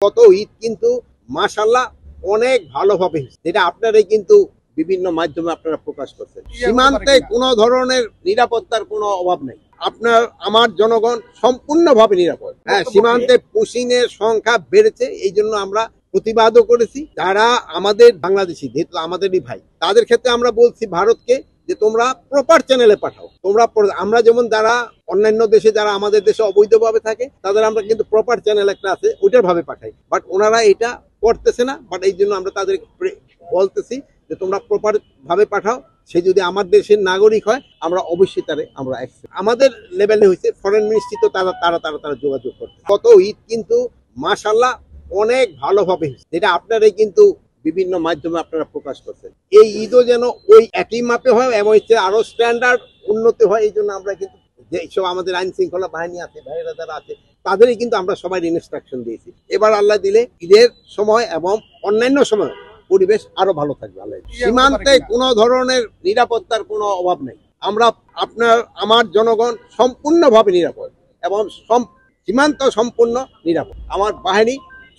গত ঈদ কিন্তু মাশাআল্লাহ অনেক ভালোভাবে হয়েছে, যেটা আপনারাই কিন্তু বিভিন্ন মাধ্যমে আপনারা প্রকাশ করছেন। সীমান্তে কোনো ধরনের নিরাপত্তার কোনো অভাব নেই। আপনার আমার জনগণ সম্পূর্ণভাবে নিরাপদ। হ্যাঁ, সীমান্তে পুশিনের সংখ্যা বেড়েছে, এই জন্য আমরা প্রতিবাদও করেছি। যারা আমাদের বাংলাদেশি, যেহেতু আমাদেরই ভাই, তাদের ক্ষেত্রে আমরা বলছি ভারতকে যে তোমরা প্রপার চ্যানেলে পাঠাও। আমরা যেমন যারা অন্যান্য দেশে যারা আমাদের দেশে অবৈধভাবে থাকে তাদের আমরা কিন্তু প্রপার চ্যানেল একটা আছে ওইটার ভাবে পাঠাই, বাট ওনারা এটা করতেছে না। বাট এই জন্য আমরা তাদের বলতেছি যে তোমরা প্রপার ভাবে পাঠাও। সে যদি আমার দেশের নাগরিক হয় আমরা অবশ্যই তারে আমরা আমাদের লেভেলে হয়েছে। ফরেন মিনিস্ট্রি তো তারা যোগাযোগ করছে। গত ঈদ কিন্তু মাশাআল্লাহ অনেক ভালোভাবে হয়েছে, যেটা আপনারাই কিন্তু বিভিন্ন মাধ্যমে আপনারা প্রকাশ করছেন। এই ঈদও যেন ওই একই মাপে হয় এবং আরো স্ট্যান্ডার্ড উন্নতি হয়। এই জন্য আমরা কিন্তু যেসব আমাদের আইন শৃঙ্খলা বাহিনী আছে, ভাইয়েরা যারা আছে, তাদেরই কিন্তু আমরা সবাই ইনস্ট্রাকশন দিয়েছি। এবার আল্লাহ দিলে ঈদের সময় এবং অন্যান্য সময় পরিবেশ আরো ভালো থাকবে। আল্লাহ সীমান্তে কোনো ধরনের নিরাপত্তার কোনো অভাব নেই। আমার জনগণ সম্পূর্ণভাবে নিরাপদ এবং সীমান্ত সম্পূর্ণ নিরাপদ। আমার বাহিনী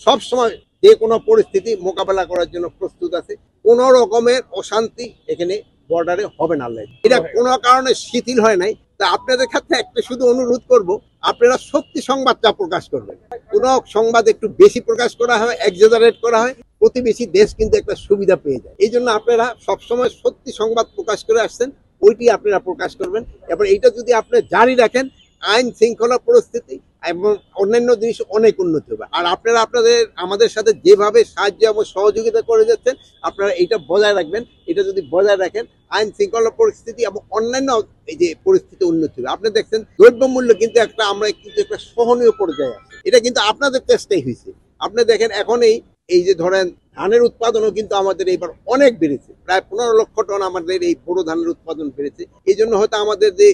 সব সময় যে কোনো পরিস্থিতি মোকাবেলা করার জন্য প্রস্তুত আছে। কোন রকমের অশান্তি এখানে বর্ডারে হবে না। এটা কোনো কারণে শিথিল হয় নাই। তা আপনাদের ক্ষেত্রে একটা শুধু অনুরোধ করব, আপনারা সত্যি সংবাদটা প্রকাশ করবেন। কোন সংবাদ একটু বেশি প্রকাশ করা হয়, এক্সাজারেট করা হয়, প্রতিবেশী দেশ কিন্তু একটা সুবিধা পেয়ে যায়। এই জন্য আপনারা সবসময় সত্যি সংবাদ প্রকাশ করে আসছেন, ওইটি আপনারা প্রকাশ করবেন। এবার এইটা যদি আপনি জারি রাখেন, আইন শৃঙ্খলা পরিস্থিতি এবং অন্যান্য জিনিস অনেক উন্নতি হবে। আর আপনারা আমাদের সাথে যেভাবে সাহায্য এবং সহযোগিতা করে যাচ্ছেন, আপনারা এটা বজায় রাখবেন। এটা যদি বজায় রাখেন, আইন শৃঙ্খলা পরিস্থিতি এবং অন্যান্য এই যে পরিস্থিতি উন্নতি হবে। আপনি দেখছেন দ্রব্যমূল্য কিন্তু আমরা কিন্তু একটা সহনীয় পর্যায়ে আছে। এটা কিন্তু আপনাদের চেষ্টাই হয়েছে। আপনি দেখেন এখন এই যে ধরেন ধানের উৎপাদনও কিন্তু আমাদের এইবার অনেক বেড়েছে। প্রায় 15 লক্ষ টন আমাদের এই বড় ধানের উৎপাদন বেড়েছে। এই জন্য হয়তো আমাদের যে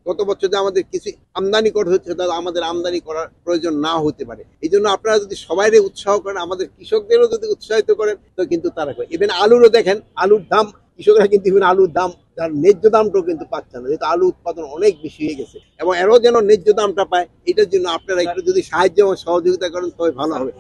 গত বছর যে আমাদের কিছু আমদানি করা হচ্ছে, তাহলে আমাদের আমদানি করার প্রয়োজন না হতে পারে। এই জন্য আপনারা যদি সবাইরে উৎসাহ করেন, আমাদের কৃষকদেরও যদি উৎসাহিত করেন, তো কিন্তু তারা করে। ইভেন আলুরও দেখেন, আলুর দাম কৃষকরা কিন্তু আলুর দাম তার ন্যায্য দামটাও কিন্তু পাচ্ছে না, যেহেতু আলু উৎপাদন অনেক বেশি হয়ে গেছে। এবং এরও যেন ন্যায্য দামটা পায়, এটার জন্য আপনারা একটু যদি সাহায্য এবং সহযোগিতা করেন তবে ভালো হবে।